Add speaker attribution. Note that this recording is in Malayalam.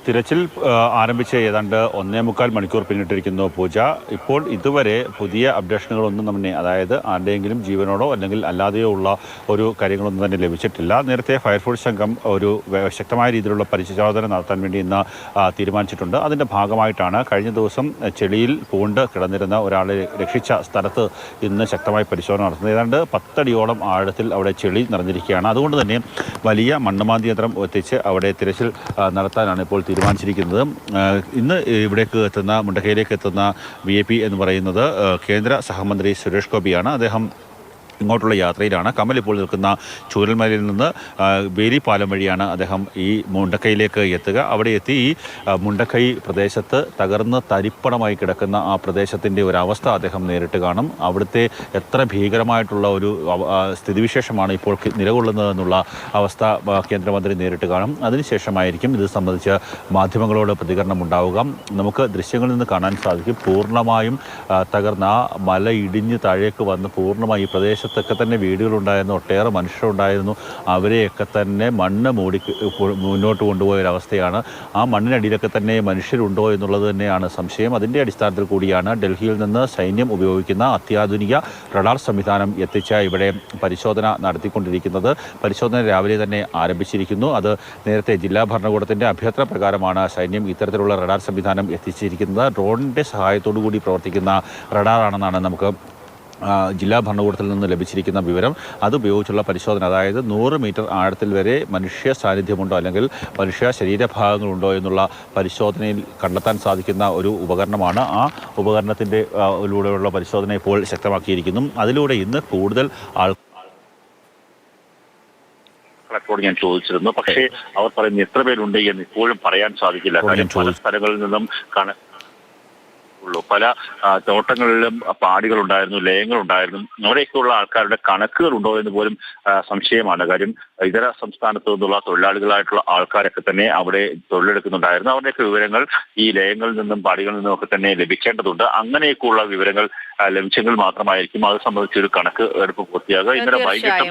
Speaker 1: തിരച്ചിൽ ആരംഭിച്ച് ഏതാണ്ട് 1.25 മണിക്കൂർ പിന്നിട്ടിരിക്കുന്നു പൂജ. ഇപ്പോൾ ഇതുവരെ പുതിയ അപ്ഡേഷനുകളൊന്നും തന്നെ, അതായത് ആരുടെയെങ്കിലും ജീവനോടോ അല്ലെങ്കിൽ അല്ലാതെയോ ഉള്ള ഒരു കാര്യങ്ങളൊന്നും തന്നെ ലഭിച്ചിട്ടില്ല. നേരത്തെ ഫയർഫോഴ്സ് സംഘം ഒരു ശക്തമായ രീതിയിലുള്ള പരിശോധന നടത്താൻ വേണ്ടി ഇന്ന് തീരുമാനിച്ചിട്ടുണ്ട്. അതിൻ്റെ ഭാഗമായിട്ടാണ് കഴിഞ്ഞ ദിവസം ചെളിയിൽ പൂണ്ട് കിടന്നിരുന്ന ഒരാളെ രക്ഷിച്ച സ്ഥലത്ത് ഇന്ന് ശക്തമായ പരിശോധന നടത്തുന്നത്. ഏതാണ്ട് 10 അടിയോളം ആഴത്തിൽ അവിടെ ചെളി നിറഞ്ഞിരിക്കുകയാണ്. അതുകൊണ്ട് തന്നെ വലിയ മണ്ണുമാന്തി യന്ത്രം എത്തിച്ച് അവിടെ തിരച്ചിൽ നടത്താനാണ് ഇപ്പോൾ തീരുമാനിച്ചിരിക്കുന്നത്. ഇന്ന് ഇവിടേക്ക് എത്തുന്ന, മുണ്ടക്കയിലേക്ക് എത്തുന്ന VIP എന്ന് പറയുന്നത് കേന്ദ്ര സഹമന്ത്രി സുരേഷ് ഗോപിയാണ്. അദ്ദേഹം ഇങ്ങോട്ടുള്ള യാത്രയിലാണ്. കമൽ ഇപ്പോൾ നിൽക്കുന്ന ചൂരൽമലയിൽ നിന്ന് വേലിപ്പാലം വഴിയാണ് അദ്ദേഹം ഈ മുണ്ടക്കയിലേക്ക് എത്തുക. അവിടെ എത്തി ഈ മുണ്ടക്കൈ പ്രദേശത്ത് തകർന്ന് തരിപ്പണമായി കിടക്കുന്ന ആ പ്രദേശത്തിൻ്റെ ഒരു അവസ്ഥ അദ്ദേഹം നേരിട്ട് കാണും. അവിടുത്തെ എത്ര ഭീകരമായിട്ടുള്ള ഒരു സ്ഥിതിവിശേഷമാണ് ഇപ്പോൾ നിലകൊള്ളുന്നതെന്നുള്ള അവസ്ഥ കേന്ദ്രമന്ത്രി നേരിട്ട് കാണും. അതിനുശേഷമായിരിക്കും ഇത് സംബന്ധിച്ച് മാധ്യമങ്ങളോട് പ്രതികരണം ഉണ്ടാവുക. നമുക്ക് ദൃശ്യങ്ങളിൽ നിന്ന് കാണാൻ സാധിക്കും, പൂർണ്ണമായും തകർന്ന ആ മല ഇടിഞ്ഞ് താഴേക്ക് വന്ന് പൂർണ്ണമായി ഈ പ്രദേശത്തൊക്കെ തന്നെ വീടുകളുണ്ടായിരുന്നു, ഒട്ടേറെ മനുഷ്യരുണ്ടായിരുന്നു. അവരെയൊക്കെ തന്നെ മണ്ണ് മൂടി മുന്നോട്ട് കൊണ്ടുപോയൊരവസ്ഥയാണ്. ആ മണ്ണിനടിയിലൊക്കെ തന്നെ മനുഷ്യരുണ്ടോ എന്നുള്ളത് തന്നെയാണ് സംശയം. അതിൻ്റെ അടിസ്ഥാനത്തിൽ കൂടിയാണ് ഡൽഹിയിൽ നിന്ന് സൈന്യം ഉപയോഗിക്കുന്ന അത്യാധുനിക റഡാർ സംവിധാനം എത്തിച്ച ഇവിടെ പരിശോധന നടത്തിക്കൊണ്ടിരിക്കുന്നത്. പരിശോധന രാവിലെ തന്നെ ആരംഭിച്ചിരിക്കുന്നു. അത് നേരത്തെ ജില്ലാ ഭരണകൂടത്തിൻ്റെ അഭ്യർത്ഥന പ്രകാരമാണ് സൈന്യം ഇത്തരത്തിലുള്ള റഡാർ സംവിധാനം എത്തിച്ചിരിക്കുന്നത്. ഡ്രോണിൻ്റെ സഹായത്തോടു കൂടി പ്രവർത്തിക്കുന്ന റഡാറാണെന്നാണ് നമുക്ക് ജില്ലാ ഭരണകൂടത്തിൽ നിന്ന് ലഭിച്ചിരിക്കുന്ന വിവരം. അതുപയോഗിച്ചുള്ള പരിശോധന, അതായത് 100 മീറ്റർ ആഴത്തിൽ വരെ മനുഷ്യ സാന്നിധ്യമുണ്ടോ അല്ലെങ്കിൽ മനുഷ്യ ശരീരഭാഗങ്ങളുണ്ടോ എന്നുള്ള പരിശോധനയിൽ കണ്ടെത്താൻ സാധിക്കുന്ന ഒരു ഉപകരണമാണ്. ആ ഉപകരണത്തിൻ്റെ ലൂടെയുള്ള പരിശോധന ഇപ്പോൾ ശക്തമാക്കിയിരിക്കുന്നു. അതിലൂടെ ഇന്ന് കൂടുതൽ
Speaker 2: ോട് ഞാൻ ചോദിച്ചിരുന്നു. പക്ഷേ അവർ പറയുന്നത് എത്ര പേരുണ്ട് എന്ന് ഇപ്പോഴും പറയാൻ സാധിക്കില്ല. കാര്യം പല സ്ഥലങ്ങളിൽ നിന്നും പല തോട്ടങ്ങളിലും പാടികളുണ്ടായിരുന്നു, ലയങ്ങളുണ്ടായിരുന്നു. അവിടെയൊക്കെയുള്ള ആൾക്കാരുടെ കണക്കുകൾ ഉണ്ടോ എന്ന് പോലും സംശയമാണ്. കാര്യം ഇതര സംസ്ഥാനത്തു നിന്നുള്ള തൊഴിലാളികളായിട്ടുള്ള ആൾക്കാരൊക്കെ തന്നെ അവിടെ തൊഴിലെടുക്കുന്നുണ്ടായിരുന്നു. അവരുടെയൊക്കെ വിവരങ്ങൾ ഈ ലയങ്ങളിൽ നിന്നും പാടികളിൽ നിന്നും ഒക്കെ തന്നെ ലഭിക്കേണ്ടതുണ്ട്. അങ്ങനെയൊക്കെയുള്ള വിവരങ്ങൾ ലഭിച്ചെങ്കിൽ മാത്രമായിരിക്കും അത് സംബന്ധിച്ചൊരു കണക്ക് എടുപ്പ് പൂർത്തിയാകുക. ഇന്നലെ വൈകിട്ട്